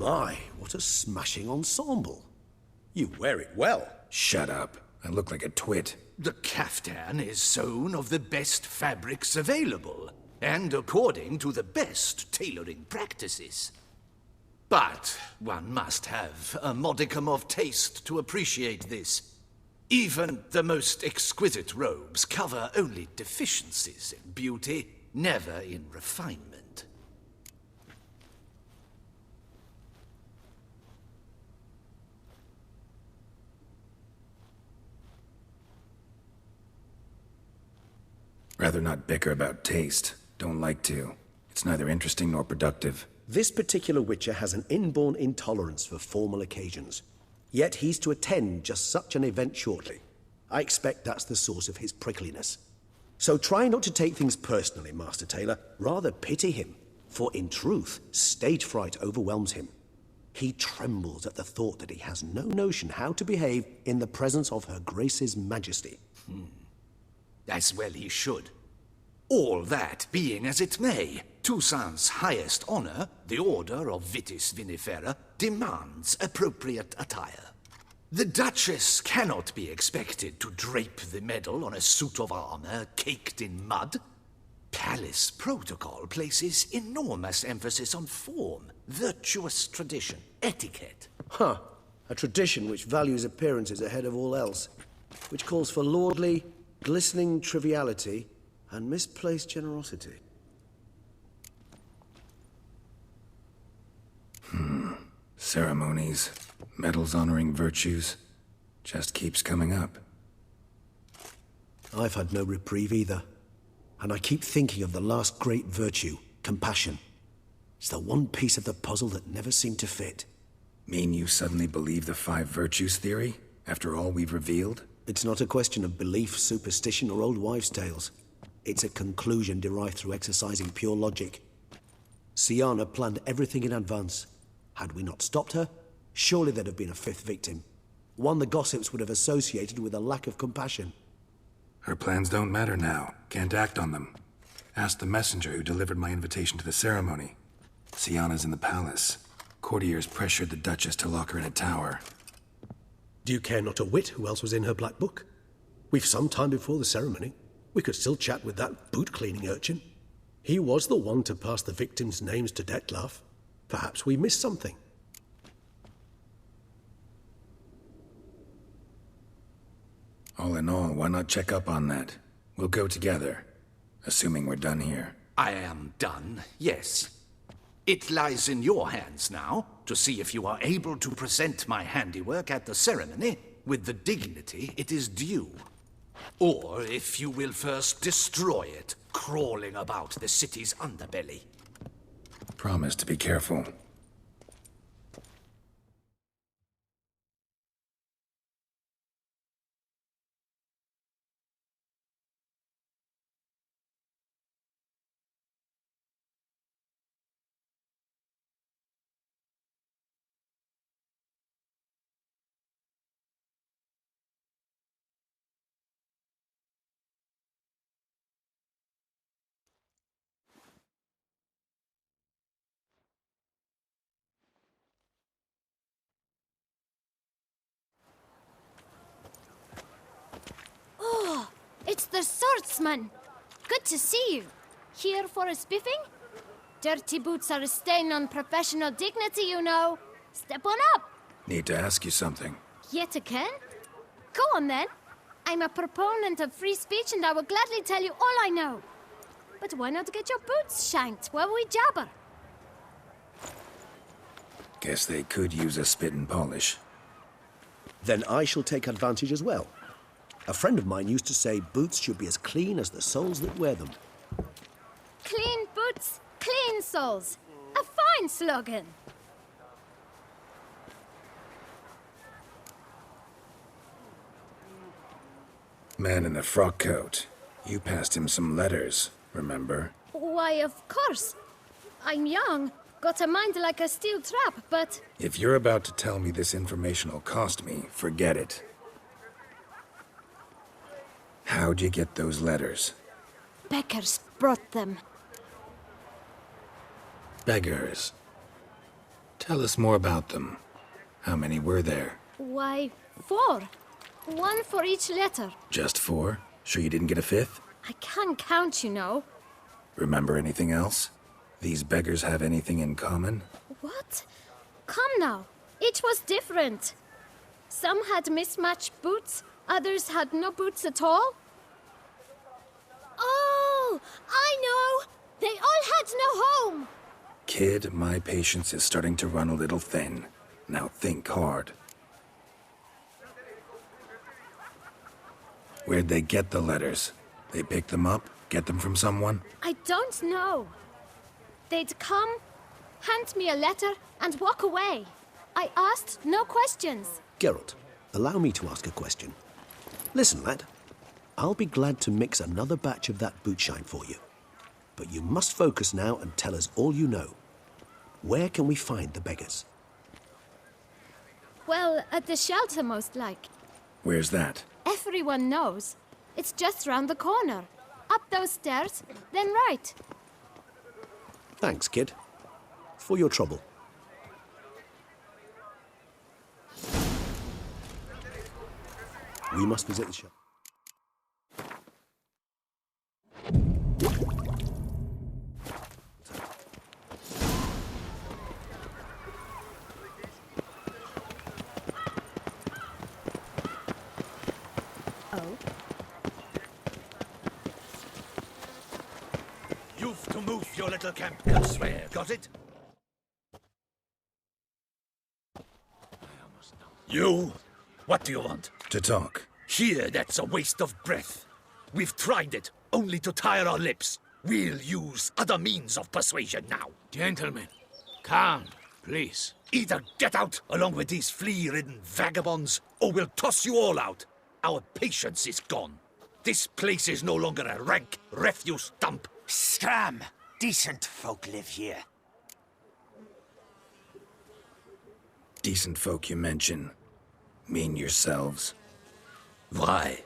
My, what a smashing ensemble. You wear it well. Shut up. I look like a twit. The caftan is sewn of the best fabrics available, and according to the best tailoring practices. But one must have a modicum of taste to appreciate this. Even the most exquisite robes cover only deficiencies in beauty, never in refinement. Rather not bicker about taste. Don't like to. It's neither interesting nor productive. This particular Witcher has an inborn intolerance for formal occasions. Yet he's to attend just such an event shortly. I expect that's the source of his prickliness. So try not to take things personally, Master Taylor. Rather pity him. For in truth, stage fright overwhelms him. He trembles at the thought that he has no notion how to behave in the presence of Her Grace's Majesty. As well he should. All that being as it may, Toussaint's highest honor, the Order of Vitis Vinifera, demands appropriate attire. The Duchess cannot be expected to drape the medal on a suit of armor caked in mud. Palace protocol places enormous emphasis on form, virtuous tradition, etiquette. Huh. A tradition which values appearances ahead of all else. Which calls for lordly, glistening triviality and misplaced generosity. Ceremonies, medals honoring virtues, just keeps coming up. I've had no reprieve either. And I keep thinking of the last great virtue, compassion. It's the one piece of the puzzle that never seemed to fit. Mean you suddenly believe the 5 virtues theory, after all we've revealed? It's not a question of belief, superstition, or old wives' tales. It's a conclusion derived through exercising pure logic. Syanna planned everything in advance. Had we not stopped her, surely there'd have been a 5th victim. One the gossips would have associated with a lack of compassion. Her plans don't matter now. Can't act on them. Ask the messenger who delivered my invitation to the ceremony. Syanna's in the palace. Courtiers pressured the Duchess to lock her in a tower. Do you care not a whit who else was in her black book? We've some time before the ceremony. We could still chat with that boot-cleaning urchin. He was the one to pass the victims' names to Dettlaff. Perhaps we missed something. All in all, why not check up on that? We'll go together, assuming we're done here. I am done, yes. It lies in your hands now to see if you are able to present my handiwork at the ceremony with the dignity it is due. Or if you will first destroy it, crawling about the city's underbelly. Promise to be careful. It's the swordsman. Good to see you. Here for a spiffing? Dirty boots are a stain on professional dignity, you know. Step on up. Need to ask you something. Yet again? Go on then. I'm a proponent of free speech and I will gladly tell you all I know. But why not get your boots shanked while we jabber? Guess they could use a spit and polish. Then I shall take advantage as well. A friend of mine used to say boots should be as clean as the soles that wear them. Clean boots, clean soles. A fine slogan. Man in the frock coat. You passed him some letters, remember? Why, of course. I'm young, got a mind like a steel trap, but... If you're about to tell me this information will cost me, forget it. How'd you get those letters? Beggars brought them. Beggars. Tell us more about them. How many were there? Why, 4. One for each letter. Just 4? Sure you didn't get a 5th? I can't count, you know. Remember anything else? These beggars have anything in common? What? Come now. Each was different. Some had mismatched boots, others had no boots at all. Oh, I know! They all had no home! Kid, my patience is starting to run a little thin. Now think hard. Where'd they get the letters? They pick them up? Get them from someone? I don't know. They'd come, hand me a letter, and walk away. I asked no questions. Geralt, allow me to ask a question. Listen, lad. I'll be glad to mix another batch of that bootshine for you. But you must focus now and tell us all you know. Where can we find the beggars? Well, at the shelter, most like. Where's that? Everyone knows. It's just round the corner. Up those stairs, then right. Thanks, kid. For your trouble. We must visit the shelter. You've to move your little camp elsewhere, got it? You? What do you want? To talk. Here, that's a waste of breath. We've tried it, only to tire our lips. We'll use other means of persuasion now. Gentlemen, calm, please. Either get out along with these flea-ridden vagabonds, or we'll toss you all out. Our patience is gone. This place is no longer a rank refuse dump. Scram! Decent folk live here. Decent folk you mention. Mean yourselves. Why?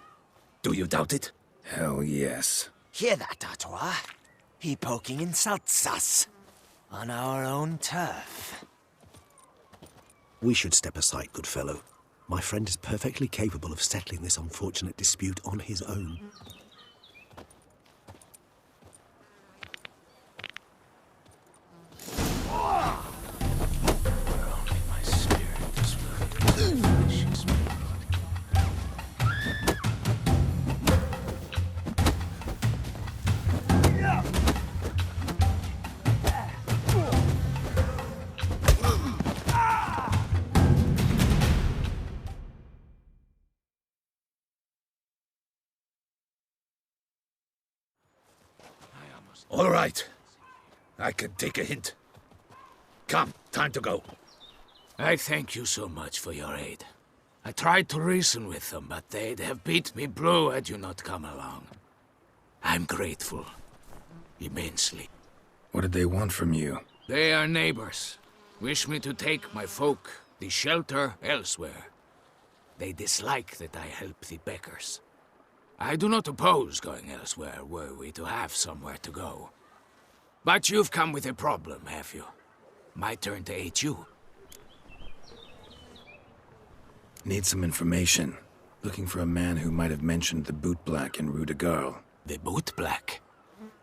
Do you doubt it? Hell yes. Hear that, Artois? He poking insults us. On our own turf. We should step aside, good fellow. My friend is perfectly capable of settling this unfortunate dispute on his own. All right. I can take a hint. Come, time to go. I thank you so much for your aid. I tried to reason with them, but they'd have beat me blue had you not come along. I'm grateful. Immensely. What did they want from you? They are neighbors. Wish me to take my folk, the shelter, elsewhere. They dislike that I help the beggars. I do not oppose going elsewhere, were we to have somewhere to go. But you've come with a problem, have you? My turn to aid you. Need some information. Looking for a man who might have mentioned the boot black in Rue de Garl. The boot black?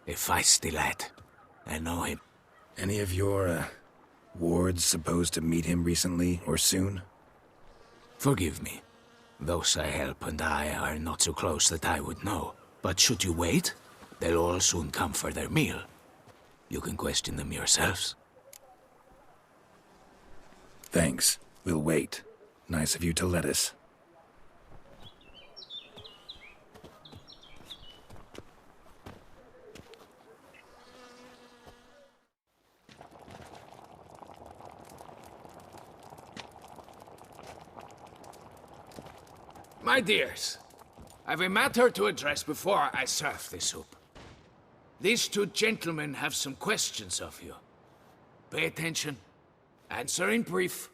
A feisty lad. I know him. Any of your, wards supposed to meet him recently or soon? Forgive me. Those I help and I are not so close that I would know. But should you wait, they'll all soon come for their meal. You can question them yourselves. Thanks. We'll wait. Nice of you to let us. My dears, I've a matter to address before I serve the soup. These two gentlemen have some questions of you. Pay attention. Answer in brief.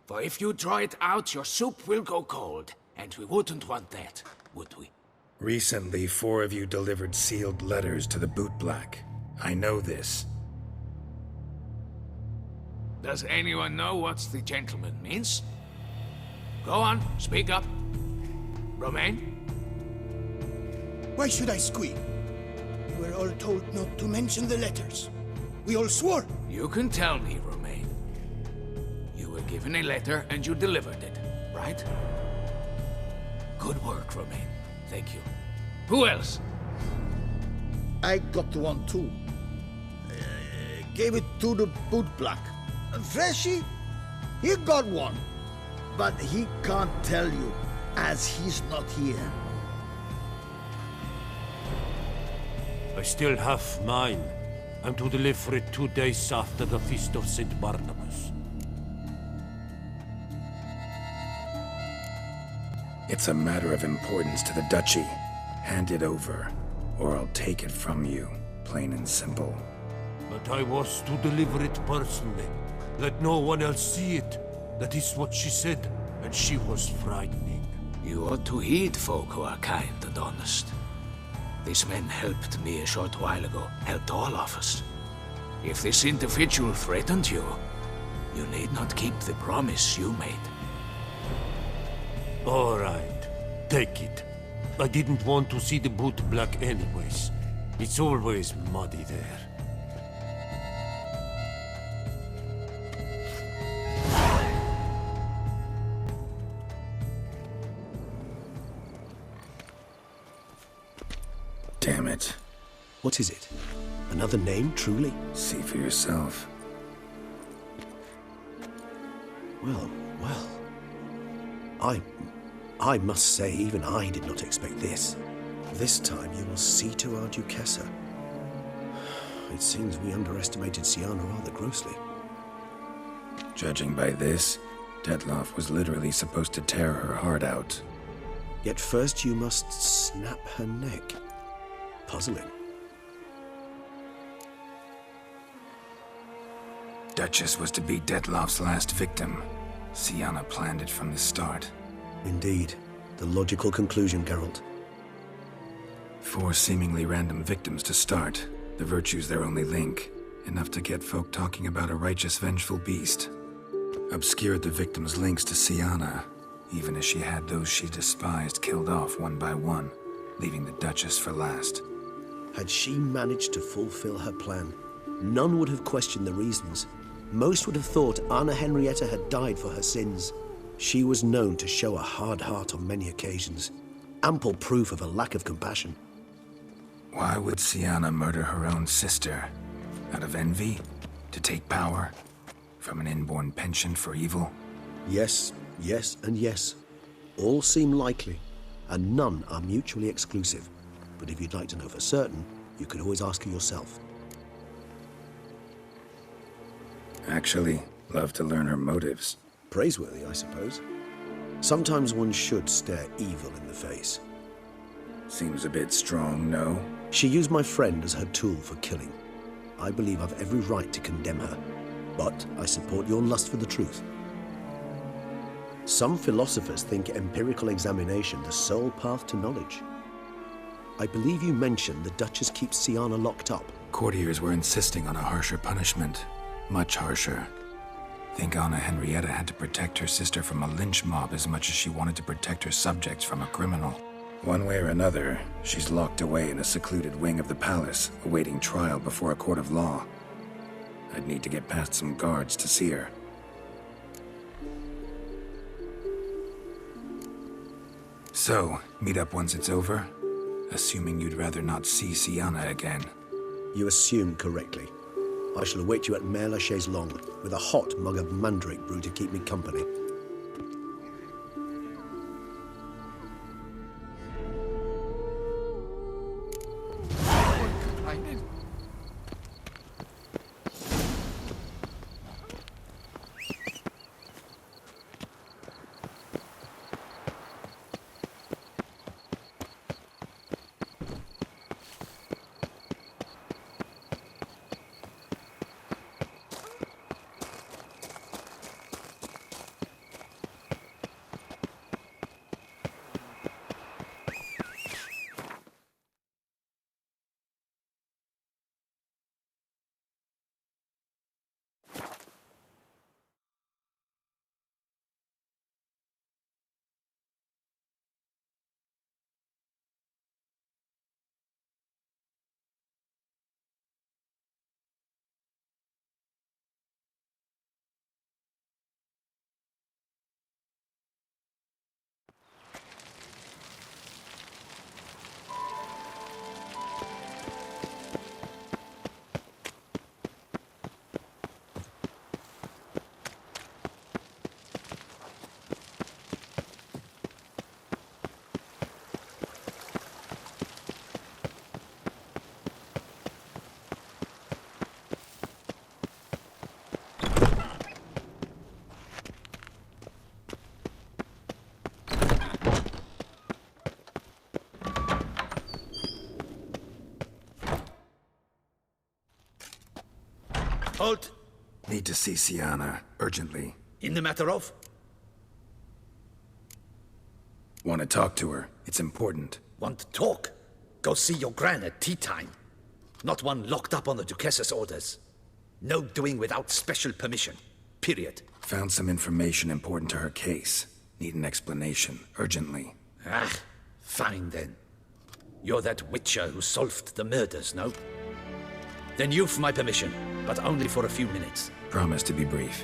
For if you draw it out, your soup will go cold. And we wouldn't want that, would we? Recently, 4 of you delivered sealed letters to the boot black. I know this. Does anyone know what the gentleman means? Go on, speak up. Romain? Why should I squeal? We were all told not to mention the letters. We all swore. You can tell me, Romain. You were given a letter and you delivered it, right? Good work, Romain. Thank you. Who else? I got one too. Gave it to the bootblack. Freshy, he got one. But he can't tell you, as he's not here. I still have mine. I'm to deliver it 2 days after the Feast of St. Barnabas. It's a matter of importance to the Duchy. Hand it over, or I'll take it from you, plain and simple. But I was to deliver it personally. Let no one else see it. That is what she said, and she was frightening. You ought to heed folk who are kind and honest. These men helped me a short while ago, helped all of us. If this individual threatened you, you need not keep the promise you made. All right, take it. I didn't want to see the boot black anyways. It's always muddy there. Damn it. What is it? Another name, truly? See for yourself. Well, well. I must say, even I did not expect this. This time you will see to our Duchessa. It seems we underestimated Siana rather grossly. Judging by this, Detloff was literally supposed to tear her heart out. Yet first you must snap her neck. Puzzling. Duchess was to be Detloff's last victim. Siana planned it from the start. Indeed. The logical conclusion, Geralt. 4 seemingly random victims to start. The virtue's their only link. Enough to get folk talking about a righteous, vengeful beast. Obscured the victims' links to Siana, even as she had those she despised killed off one by one, leaving the Duchess for last. Had she managed to fulfill her plan, none would have questioned the reasons. Most would have thought Anna Henrietta had died for her sins. She was known to show a hard heart on many occasions. Ample proof of a lack of compassion. Why would Siana murder her own sister? Out of envy? To take power? From an inborn penchant for evil? Yes, yes, and yes. All seem likely, and none are mutually exclusive. But if you'd like to know for certain, you could always ask her yourself. Actually, love to learn her motives. Praiseworthy, I suppose. Sometimes one should stare evil in the face. Seems a bit strong, no? She used my friend as her tool for killing. I believe I've every right to condemn her, but I support your lust for the truth. Some philosophers think empirical examination the sole path to knowledge. I believe you mentioned the Duchess keeps Siana locked up. Courtiers were insisting on a harsher punishment. Much harsher. Think Anna Henrietta had to protect her sister from a lynch mob as much as she wanted to protect her subjects from a criminal. One way or another, she's locked away in a secluded wing of the palace, awaiting trial before a court of law. I'd need to get past some guards to see her. So, meet up once it's over? Assuming you'd rather not see Siana again. You assume correctly. I shall await you at Mère la Chaise Longue with a hot mug of mandrake brew to keep me company. Halt! Need to see Sienna, urgently. In the matter of? Want to talk to her. It's important. Want to talk? Go see your gran at tea time. Not one locked up on the Duchess's orders. No doing without special permission. Period. Found some information important to her case. Need an explanation, urgently. Ah, fine then. You're that witcher who solved the murders, no? Then you've my permission, but only for a few minutes. Promise to be brief.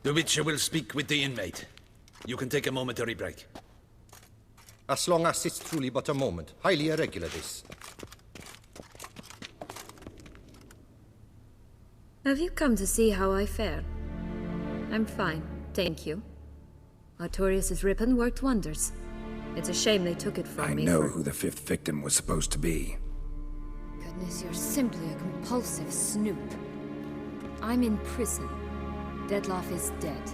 The Witcher will speak with the inmate. You can take a momentary break. As long as it's truly but a moment. Highly irregular, this. Have you come to see how I fare? I'm fine, thank you. Artorius' ribbon worked wonders. It's a shame they took it from me. I know who the fifth victim was supposed to be. Goodness, you're simply a compulsive snoop. I'm in prison. Dettlaff is dead.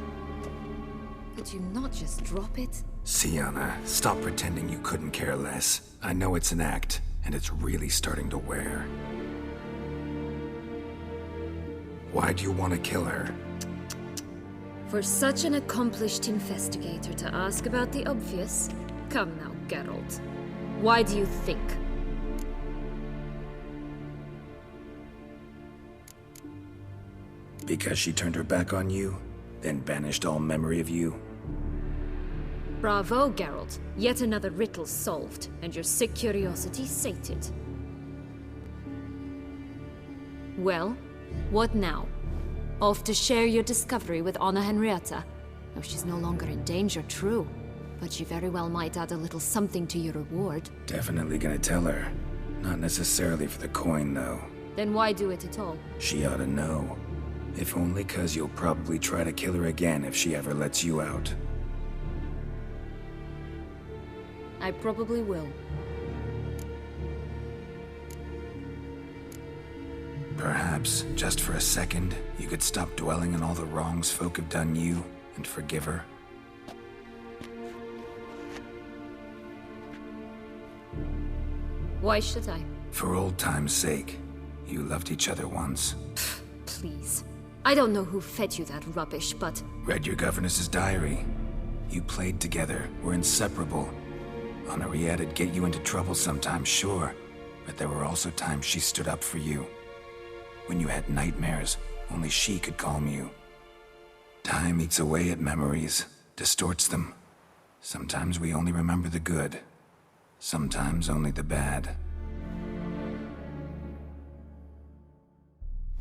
Could you not just drop it? Sienna, stop pretending you couldn't care less. I know it's an act, and it's really starting to wear. Why do you want to kill her? For such an accomplished investigator to ask about the obvious? Come now, Geralt. Why do you think? Because she turned her back on you, then banished all memory of you? Bravo, Geralt. Yet another riddle solved, and your sick curiosity sated. Well, what now? Off to share your discovery with Anna Henrietta? Oh, she's no longer in danger, true. But she very well might add a little something to your reward. Definitely gonna tell her. Not necessarily for the coin, though. Then why do it at all? She ought to know. If only 'cause you'll probably try to kill her again if she ever lets you out. I probably will. Perhaps, just for a second, you could stop dwelling on all the wrongs folk have done you and forgive her. Why should I? For old time's sake. You loved each other once. Please. I don't know who fed you that rubbish, but... Read your governess's diary. You played together, were inseparable. Henriette'd get you into trouble sometimes, sure. But there were also times she stood up for you. When you had nightmares, only she could calm you. Time eats away at memories, distorts them. Sometimes we only remember the good. Sometimes only the bad.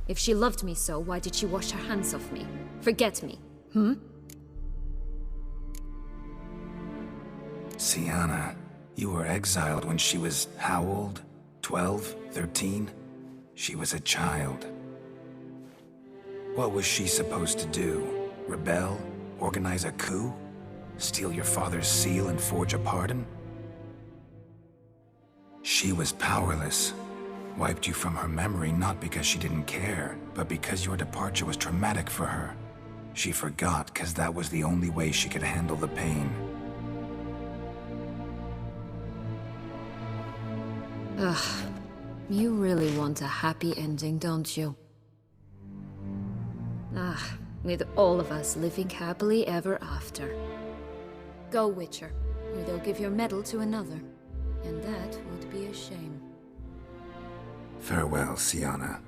If she loved me so, why did she wash her hands off me? Forget me, hmm? Sienna, you were exiled when she was how old? 12? 13? She was a child. What was she supposed to do? Rebel? Organize a coup? Steal your father's seal and forge a pardon? She was powerless. Wiped you from her memory not because she didn't care, but because your departure was traumatic for her. She forgot because that was the only way she could handle the pain. Ugh. You really want a happy ending, don't you? Ah, with all of us living happily ever after. Go, Witcher, or they'll give your medal to another. And that would be a shame. Farewell, Sienna.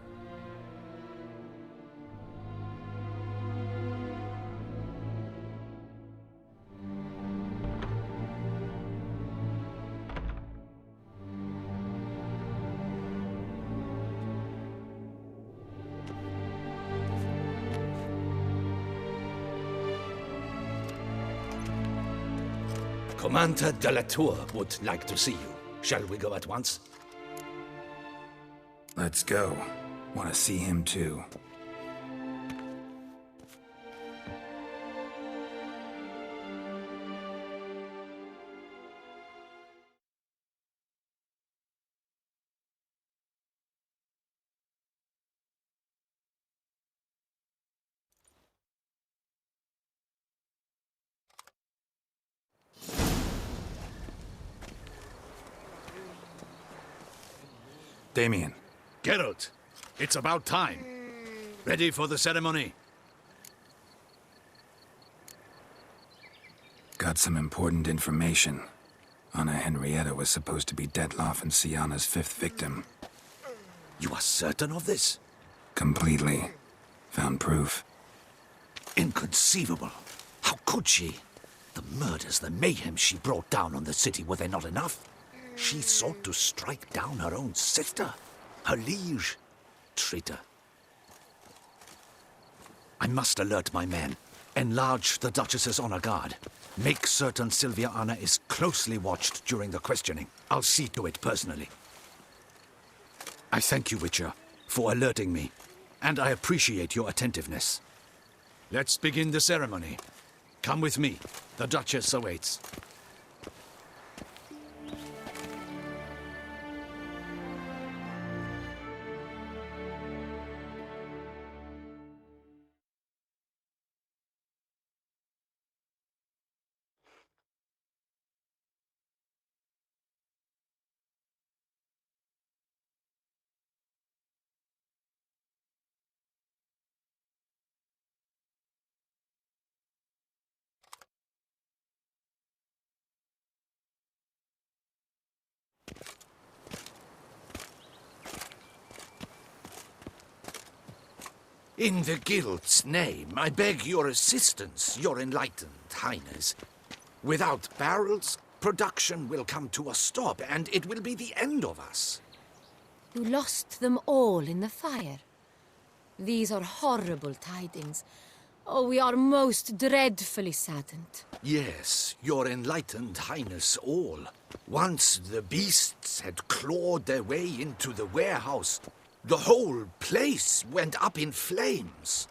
Commander de la Tour would like to see you. Shall we go at once? Let's go. Want to see him too. Damien. Geralt, it's about time. Ready for the ceremony? Got some important information. Anna Henrietta was supposed to be Detloff and Sienna's 5th victim. You are certain of this? Completely. Found proof. Inconceivable. How could she? The murders, the mayhem she brought down on the city, were they not enough? She sought to strike down her own sister, her liege. Traitor. I must alert my men. Enlarge the Duchess's honor guard. Make certain Sylvia Anna is closely watched during the questioning. I'll see to it personally. I thank you, Witcher, for alerting me, and I appreciate your attentiveness. Let's begin the ceremony. Come with me. The Duchess awaits. In the Guild's name, I beg your assistance, your enlightened highness. Without barrels, production will come to a stop, and it will be the end of us. You lost them all in the fire. These are horrible tidings. Oh, we are most dreadfully saddened. Yes, your enlightened highness all. Once the beasts had clawed their way into the warehouse, the whole place went up in flames.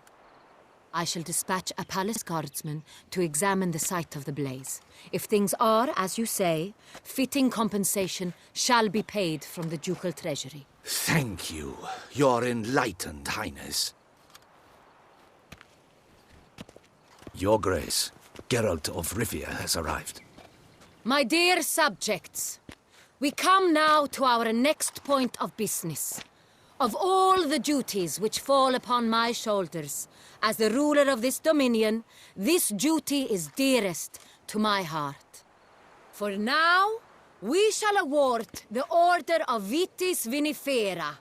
I shall dispatch a palace guardsman to examine the site of the blaze. If things are, as you say, fitting compensation shall be paid from the ducal treasury. Thank you, your enlightened highness. Your Grace, Geralt of Rivia has arrived. My dear subjects, we come now to our next point of business. Of all the duties which fall upon my shoulders, as the ruler of this dominion, this duty is dearest to my heart. For now, we shall award the Order of Vitis Vinifera,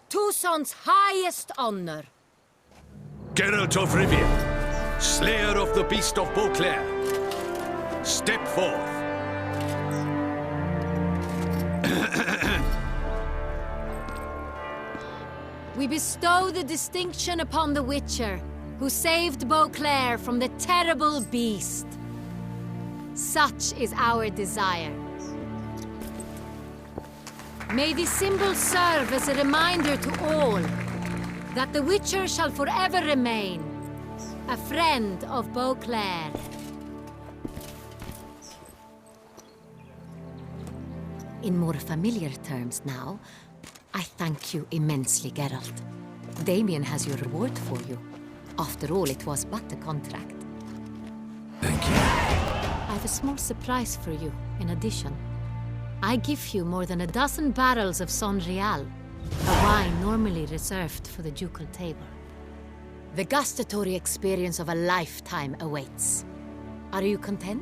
Toussaint's highest honor. Geralt of Rivia, slayer of the beast of Beauclair, step forth. We bestow the distinction upon the Witcher, who saved Beauclair from the terrible beast. Such is our desire. May this symbol serve as a reminder to all that the Witcher shall forever remain a friend of Beauclair. In more familiar terms now, I thank you immensely, Geralt. Damien has your reward for you. After all, it was but a contract. Thank you. I have a small surprise for you, in addition. I give you more than a dozen barrels of Son Real, a wine normally reserved for the ducal table. The gustatory experience of a lifetime awaits. Are you content?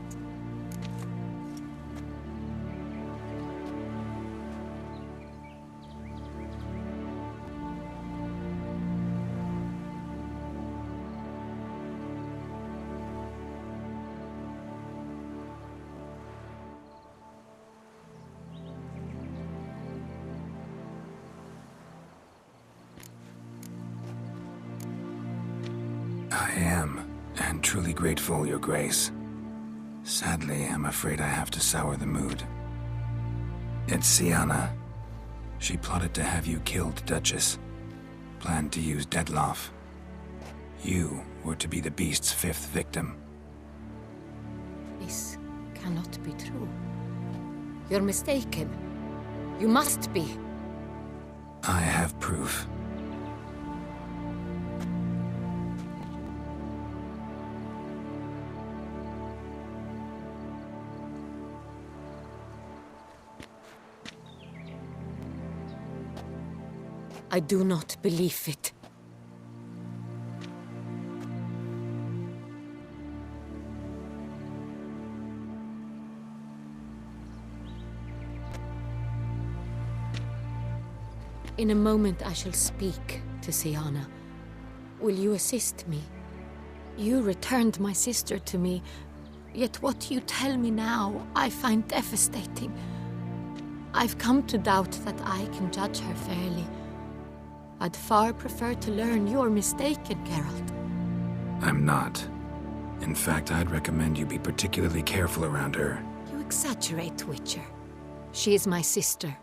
I am, and truly grateful, Your Grace. Sadly, I'm afraid I have to sour the mood. It's Sienna. She plotted to have you killed, Duchess. Planned to use Detloff. You were to be the beast's 5th victim. This cannot be true. You're mistaken. You must be. I have proof. I do not believe it. In a moment I shall speak to Siana. Will you assist me? You returned my sister to me, yet what you tell me now I find devastating. I've come to doubt that I can judge her fairly. I'd far prefer to learn you're mistaken, Geralt. I'm not. In fact, I'd recommend you be particularly careful around her. You exaggerate, Witcher. She is my sister.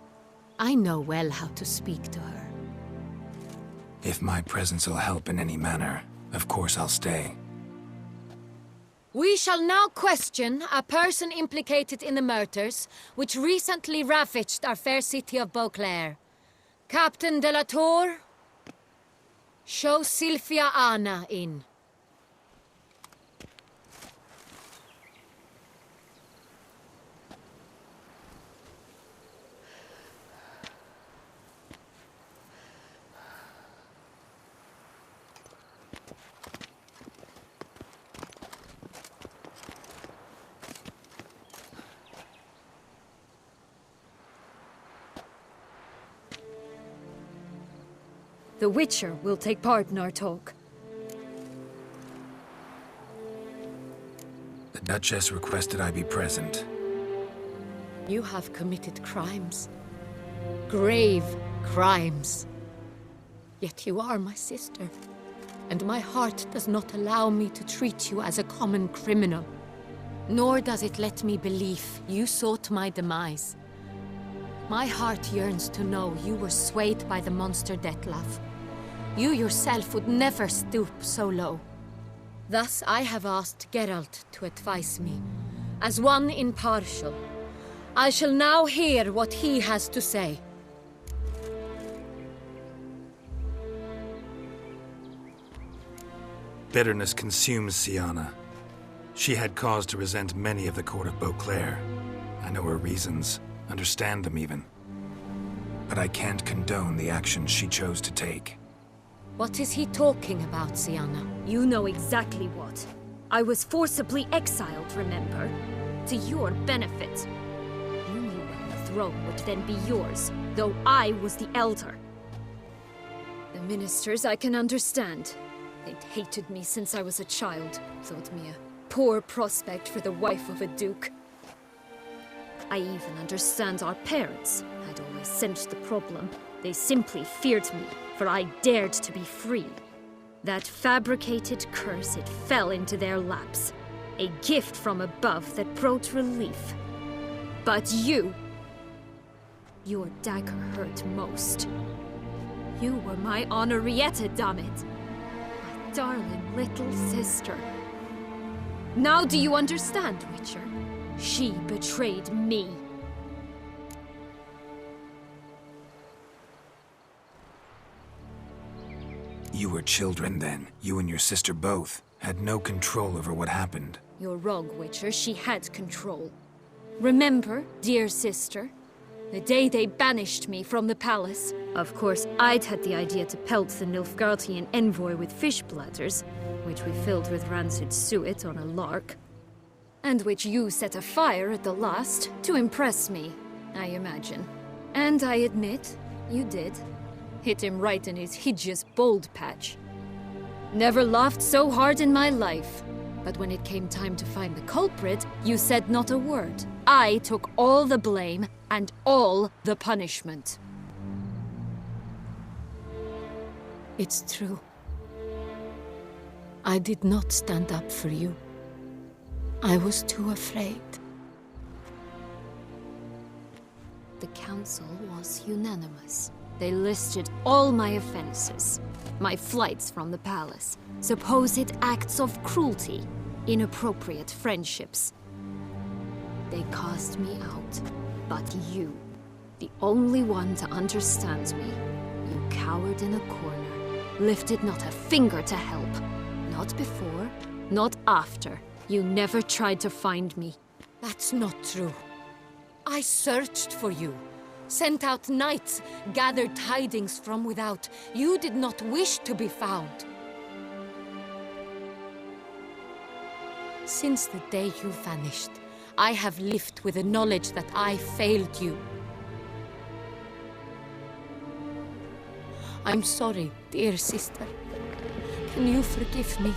I know well how to speak to her. If my presence will help in any manner, of course I'll stay. We shall now question a person implicated in the murders which recently ravaged our fair city of Beauclair. Captain de la Tour, show Sylvia Anna in. The Witcher will take part in our talk. The Duchess requested I be present. You have committed crimes. Grave crimes. Yet you are my sister. And my heart does not allow me to treat you as a common criminal. Nor does it let me believe you sought my demise. My heart yearns to know you were swayed by the monster Dettlaff. You yourself would never stoop so low. Thus I have asked Geralt to advise me, as one impartial. I shall now hear what he has to say. Bitterness consumes Siana. She had cause to resent many of the court of Beauclair. I know her reasons, understand them even. But I can't condone the actions she chose to take. What is he talking about, Siana? You know exactly what. I was forcibly exiled, remember? To your benefit. You knew well the throne would then be yours, though I was the elder. The ministers I can understand. They'd hated me since I was a child, thought me a poor prospect for the wife of a duke. I even understand our parents. I'd always sensed the problem. They simply feared me, for I dared to be free. That fabricated curse, it fell into their laps. A gift from above that brought relief. But you... your dagger hurt most. You were my Henrietta, damn it. My darling little sister. Now do you understand, Witcher? She betrayed me. You were children then. You and your sister both had no control over what happened. You're wrong, Witcher. She had control. Remember, dear sister, the day they banished me from the palace? Of course, I'd had the idea to pelt the Nilfgaardian envoy with fish bladders, which we filled with rancid suet on a lark. And which you set afire at the last, to impress me, I imagine. And I admit, you did. Hit him right in his hideous bald patch. Never laughed so hard in my life. But when it came time to find the culprit, you said not a word. I took all the blame and all the punishment. It's true. I did not stand up for you. I was too afraid. The council was unanimous. They listed all my offenses. My flights from the palace, supposed acts of cruelty, inappropriate friendships. They cast me out. But you, the only one to understand me, you cowered in a corner, lifted not a finger to help. Not before, not after. You never tried to find me. That's not true. I searched for you. sent out knights, gathered tidings from without. You did not wish to be found. Since the day you vanished, I have lived with the knowledge that I failed you. I'm sorry, dear sister. Can you forgive me?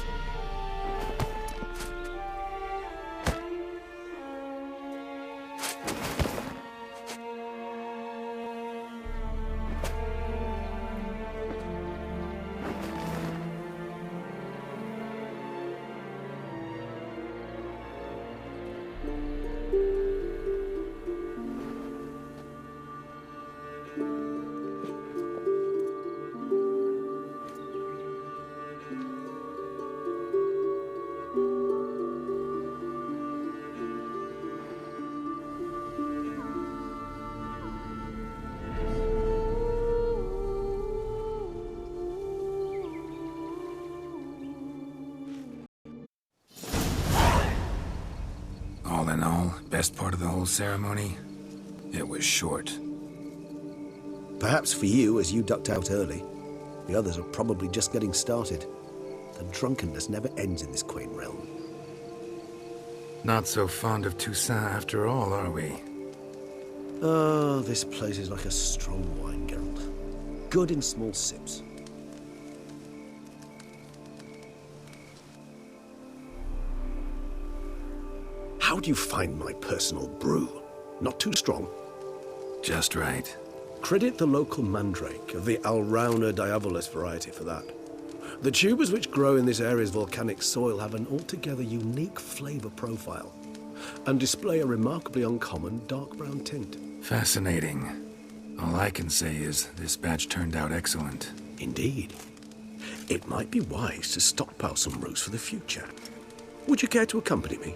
All in all, best part of the whole ceremony? It was short. Perhaps for you, as you ducked out early. The others are probably just getting started. The drunkenness never ends in this quaint realm. Not so fond of Toussaint after all, are we? Oh, this place is like a strong wine, Geralt. Good in small sips. How do you find my personal brew? Not too strong? Just right. Credit the local mandrake of the Alrauna diabolus variety for that. The tubers which grow in this area's volcanic soil have an altogether unique flavor profile and display a remarkably uncommon dark brown tint. Fascinating. All I can say is this batch turned out excellent. Indeed. It might be wise to stockpile some roots for the future. Would you care to accompany me?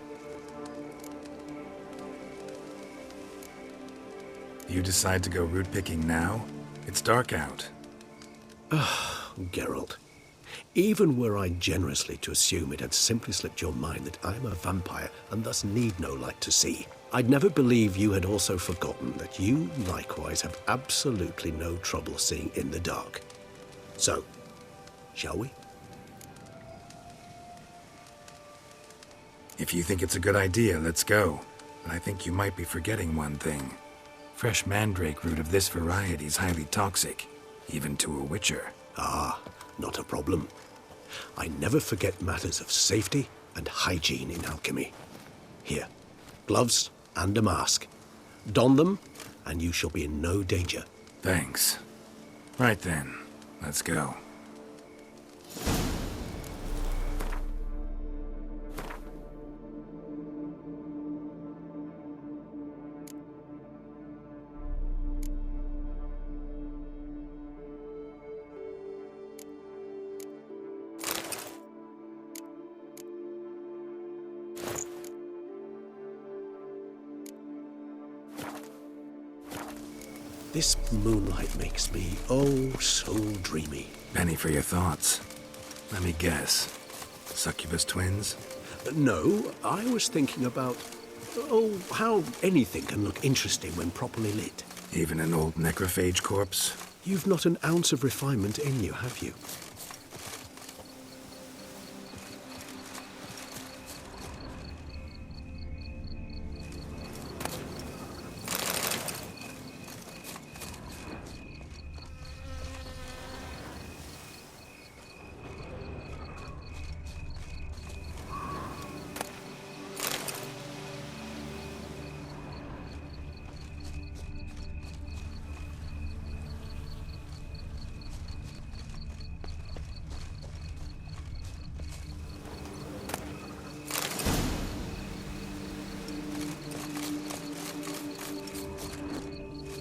You decide to go root picking now? It's dark out. Geralt. Even were I generously to assume it had simply slipped your mind that I'm a vampire and thus need no light to see, I'd never believe you had also forgotten that you likewise have absolutely no trouble seeing in the dark. So, shall we? If you think it's a good idea, let's go. But I think you might be forgetting one thing. Fresh mandrake root of this variety is highly toxic, even to a witcher. Ah, not a problem. I never forget matters of safety and hygiene in alchemy. Here, gloves and a mask. Don them, and you shall be in no danger. Thanks. Right then, let's go. This moonlight makes me, oh, so dreamy. Penny for your thoughts. Let me guess. Succubus twins? No, I was thinking about, how anything can look interesting when properly lit. Even an old necrophage corpse? You've not an ounce of refinement in you, have you?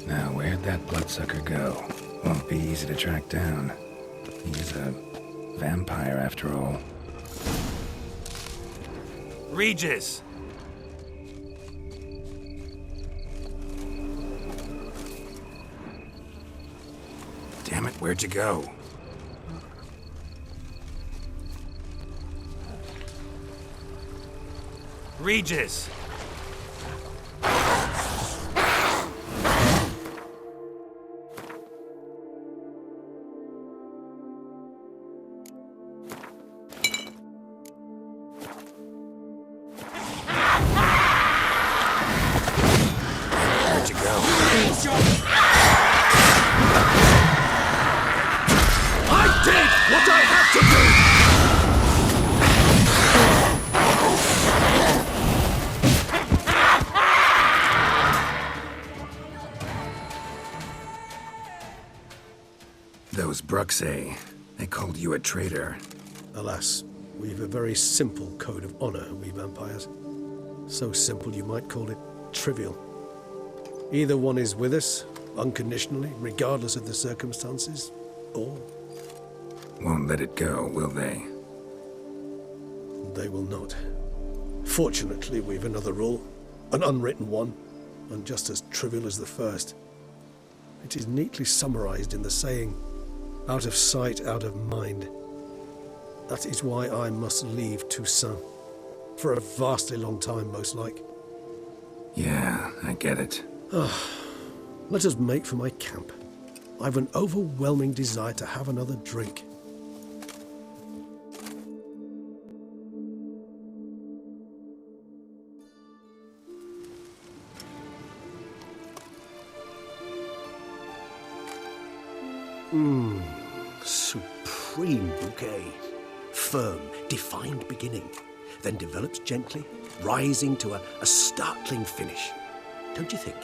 Now, where'd that bloodsucker go? Won't be easy to track down. He's a vampire, after all. Regis! Damn it, where'd you go? Regis! I did what I had to do! Those Bruxay, they called you a traitor. Alas, we've a very simple code of honor, we vampires. So simple you might call it trivial. Either one is with us, unconditionally, regardless of the circumstances, or... Won't let it go, will they? They will not. Fortunately, we've another rule, an unwritten one, and just as trivial as the first. It is neatly summarized in the saying, out of sight, out of mind. That is why I must leave Toussaint. For a vastly long time, most like. Yeah, I get it. Let us make for my camp. I've an overwhelming desire to have another drink. Supreme bouquet. Firm, defined beginning, then develops gently, rising to a startling finish. Don't you think?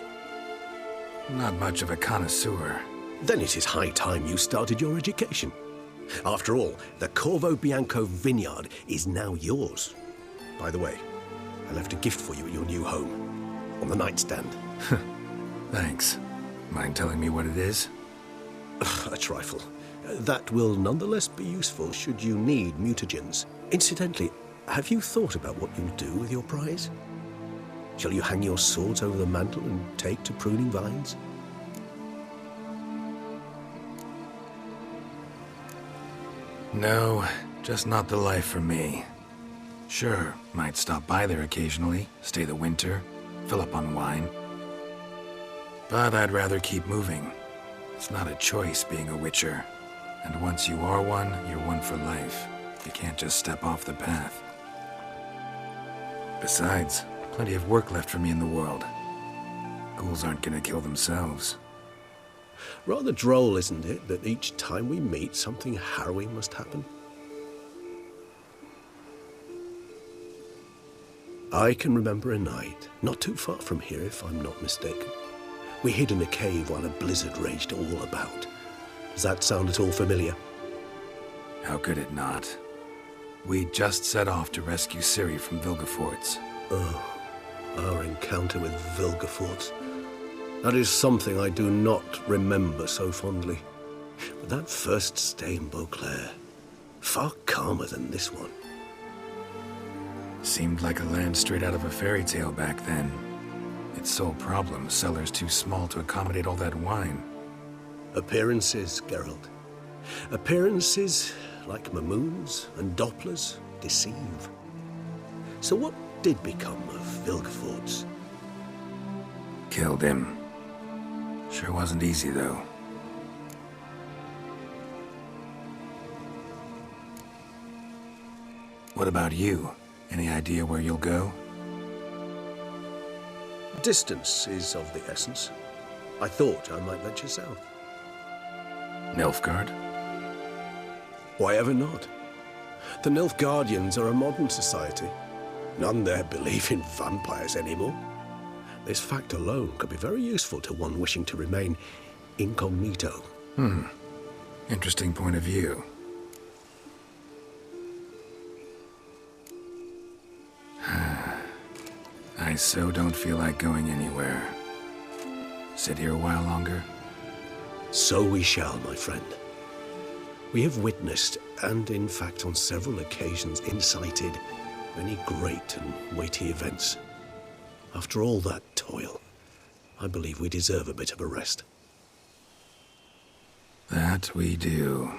Not much of a connoisseur. Then it is high time you started your education. After all, the Corvo Bianco vineyard is now yours. By the way, I left a gift for you at your new home, on the nightstand. Thanks. Mind telling me what it is? A trifle. That will nonetheless be useful should you need mutagens. Incidentally, have you thought about what you'll do with your prize? Shall you hang your swords over the mantle and take to pruning vines? No, just not the life for me. Sure, might stop by there occasionally, stay the winter, fill up on wine. But I'd rather keep moving. It's not a choice being a witcher. And once you are one, you're one for life. You can't just step off the path. Besides, plenty of work left for me in the world. Ghouls aren't gonna kill themselves. Rather droll, isn't it, that each time we meet, something harrowing must happen? I can remember a night, not too far from here if I'm not mistaken. We hid in a cave while a blizzard raged all about. Does that sound at all familiar? How could it not? We just set off to rescue Ciri from Vilgefortz. Oh, our encounter with Vilgefortz. That is something I do not remember so fondly. But that first stay in Beauclair, far calmer than this one. Seemed like a land straight out of a fairy tale back then. Its sole problem, cellars too small to accommodate all that wine. Appearances, Geralt. Appearances, like Mamoons and Dopplers, deceive. So what did become of Vilgefortz? Killed him. Sure wasn't easy, though. What about you? Any idea where you'll go? Distance is of the essence. I thought I might venture south. Nilfgaard? Why ever not? The Nilfgaardians are a modern society. None there believe in vampires anymore. This fact alone could be very useful to one wishing to remain incognito. Interesting point of view. I so don't feel like going anywhere. Sit here a while longer? So we shall, my friend. We have witnessed, and in fact on several occasions incited, many great and weighty events. After all that toil, I believe we deserve a bit of a rest. That we do.